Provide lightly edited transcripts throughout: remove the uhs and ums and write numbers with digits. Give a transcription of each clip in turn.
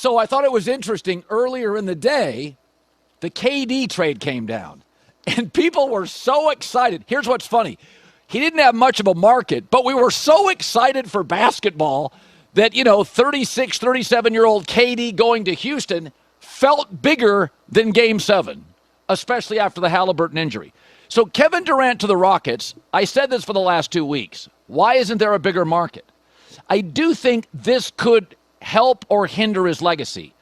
So I thought it was interesting. Earlier in the day, the KD trade came down, and people were so excited. Here's what's funny. He didn't have much of a market, but we were so excited for basketball that, 36, 37-year-old KD going to Houston felt bigger than Game 7, especially after the Halliburton injury. So Kevin Durant to the Rockets, I said this for the last 2 weeks. Why isn't there a bigger market? I do think this could help or hinder his legacy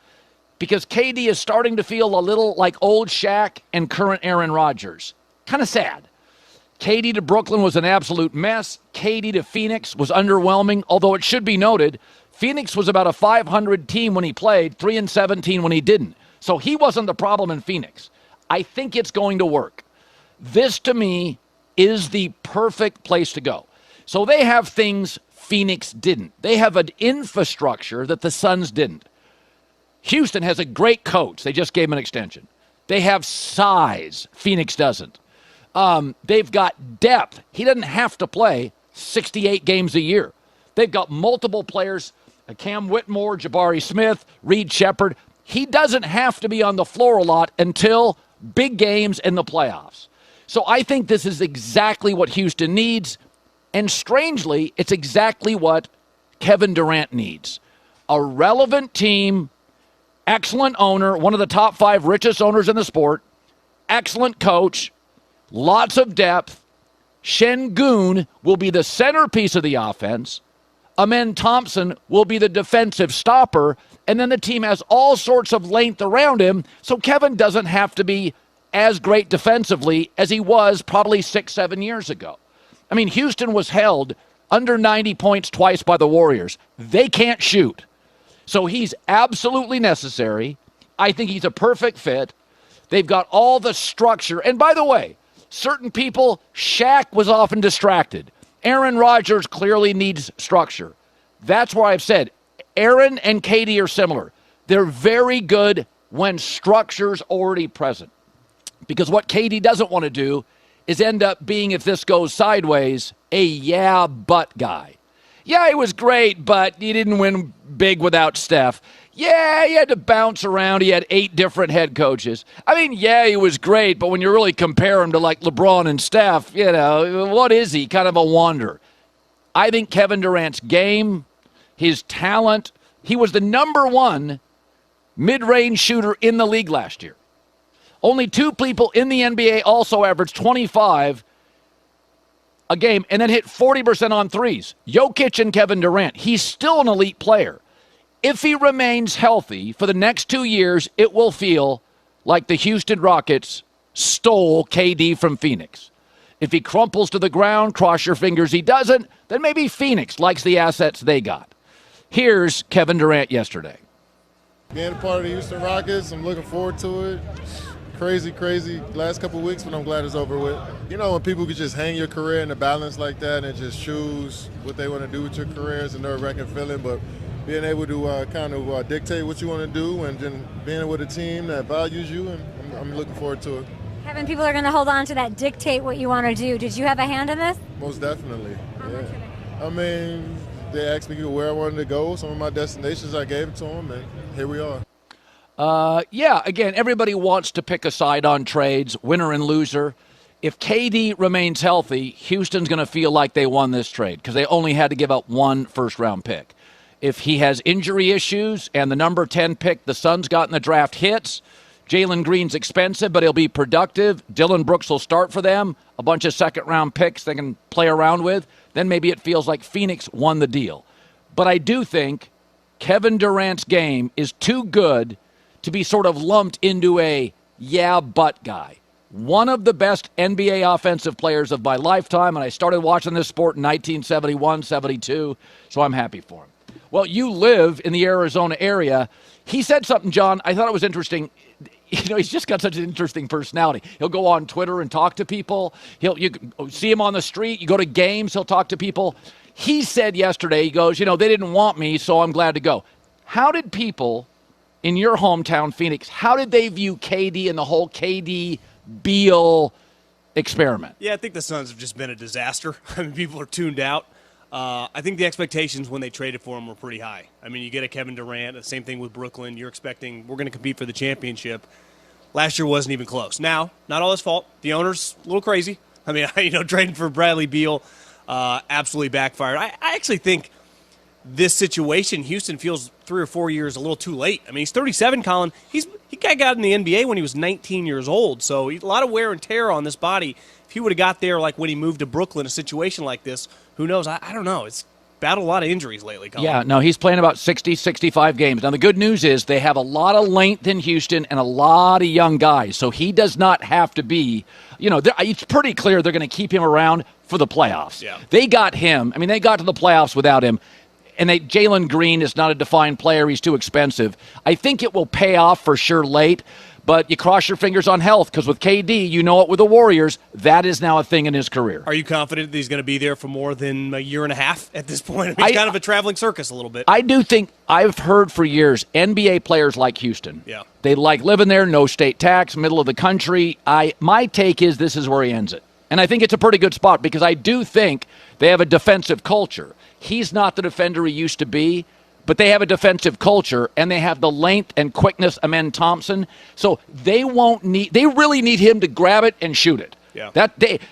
because KD is starting to feel a little like old Shaq and current Aaron Rodgers. Kind of sad. KD to Brooklyn was an absolute mess. KD to Phoenix was underwhelming, although it should be noted, Phoenix was about a 500 team when he played, 3-17 when he didn't. So he wasn't the problem in Phoenix. I think it's going to work. This, to me, is the perfect place to go. So they have things Phoenix didn't. They have an infrastructure that the Suns didn't. Houston has a great coach. They just gave him an extension. They have size. Phoenix doesn't. They've got depth. He doesn't have to play 68 games a year. They've got multiple players, Cam Whitmore, Jabari Smith, Reed Shepherd. He doesn't have to be on the floor a lot until big games in the playoffs. So I think this is exactly what Houston needs. And strangely, it's exactly what Kevin Durant needs. A relevant team, excellent owner, one of the top 5 richest owners in the sport, excellent coach, lots of depth. Şengün will be the centerpiece of the offense. Amen Thompson will be the defensive stopper. And then the team has all sorts of length around him, so Kevin doesn't have to be as great defensively as he was probably 6-7 years ago. I mean, Houston was held under 90 points twice by the Warriors. They can't shoot. So he's absolutely necessary. I think he's a perfect fit. They've got all the structure. And by the way, certain people, Shaq was often distracted. Aaron Rodgers clearly needs structure. That's why I've said Aaron and KD are similar. They're very good when structure's already present. Because what KD doesn't want to do is end up being, if this goes sideways, a but guy. Yeah, he was great, but he didn't win big without Steph. Yeah, he had to bounce around. He had 8 different head coaches. I mean, yeah, he was great, but when you really compare him to like LeBron and Steph, what is he? Kind of a wanderer. I think Kevin Durant's game, his talent, he was the number 1 mid-range shooter in the league last year. Only 2 people in the NBA also averaged 25 a game and then hit 40% on threes. Jokic and Kevin Durant. He's still an elite player. If he remains healthy for the next 2 years, it will feel like the Houston Rockets stole KD from Phoenix. If he crumples to the ground, cross your fingers he doesn't, then maybe Phoenix likes the assets they got. Here's Kevin Durant yesterday. Being a part of the Houston Rockets, I'm looking forward to it. Crazy last couple of weeks, but I'm glad it's over with. When people could just hang your career in the balance like that and just choose what they want to do with your career is a nerve-wracking feeling, but being able to dictate what you want to do and then being with a team that values you, and I'm looking forward to it. Kevin, people are going to hold on to that dictate what you want to do. Did you have a hand in this? Most definitely. How much of it? I mean, they asked me where I wanted to go. Some of my destinations, I gave it to them, and here we are. Again, everybody wants to pick a side on trades, winner and loser. If KD remains healthy, Houston's going to feel like they won this trade because they only had to give up 1 first-round pick. If he has injury issues and the number 10 pick the Suns got in the draft hits, Jalen Green's expensive, but he'll be productive. Dylan Brooks will start for them. A bunch of second-round picks they can play around with. Then maybe it feels like Phoenix won the deal. But I do think Kevin Durant's game is too good to be sort of lumped into a but guy. One of the best NBA offensive players of my lifetime, and I started watching this sport in 1971, 72, so I'm happy for him. Well, you live in the Arizona area. He said something, John, I thought it was interesting. He's just got such an interesting personality. He'll go on Twitter and talk to people. You see him on the street. You go to games, he'll talk to people. He said yesterday, he goes, they didn't want me, so I'm glad to go. How did people in your hometown, Phoenix, how did they view KD and the whole KD Beal experiment? Yeah, I think the Suns have just been a disaster. I mean, people are tuned out. I think the expectations when they traded for him were pretty high. I mean, you get a Kevin Durant, the same thing with Brooklyn. You're expecting we're going to compete for the championship. Last year wasn't even close. Now, not all his fault. The owner's a little crazy. I mean, trading for Bradley Beal absolutely backfired. I actually think this situation, Houston feels 3 or 4 years a little too late. I mean, he's 37, Colin. He got in the NBA when he was 19 years old, so a lot of wear and tear on this body. If he would have got there like when he moved to Brooklyn, a situation like this, who knows? I don't know. It's battled a lot of injuries lately, Colin. Yeah, no, he's playing about 60, 65 games. Now, the good news is they have a lot of length in Houston and a lot of young guys, so he does not have to be, it's pretty clear they're going to keep him around for the playoffs. Yeah. They got him. I mean, they got to the playoffs without him. And Jalen Green is not a defined player. He's too expensive. I think it will pay off for sure late, but you cross your fingers on health because with KD, with the Warriors, that is now a thing in his career. Are you confident that he's going to be there for more than a year and a half at this point? I mean, it's kind of a traveling circus a little bit. I do think I've heard for years NBA players like Houston. Yeah. They like living there, no state tax, middle of the country. My take is this is where he ends it. And I think it's a pretty good spot because I do think they have a defensive culture. He's not the defender he used to be, but they have a defensive culture, and they have the length and quickness of Amen Thompson. So they really need him to grab it and shoot it. Yeah.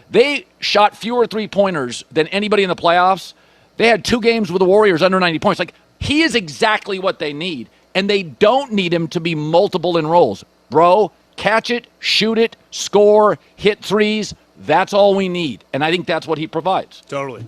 They shot fewer three-pointers than anybody in the playoffs. They had 2 games with the Warriors under 90 points. Like, he is exactly what they need, and they don't need him to be multiple in roles. Bro, catch it, shoot it, score, hit threes. That's all we need, and I think that's what he provides. Totally.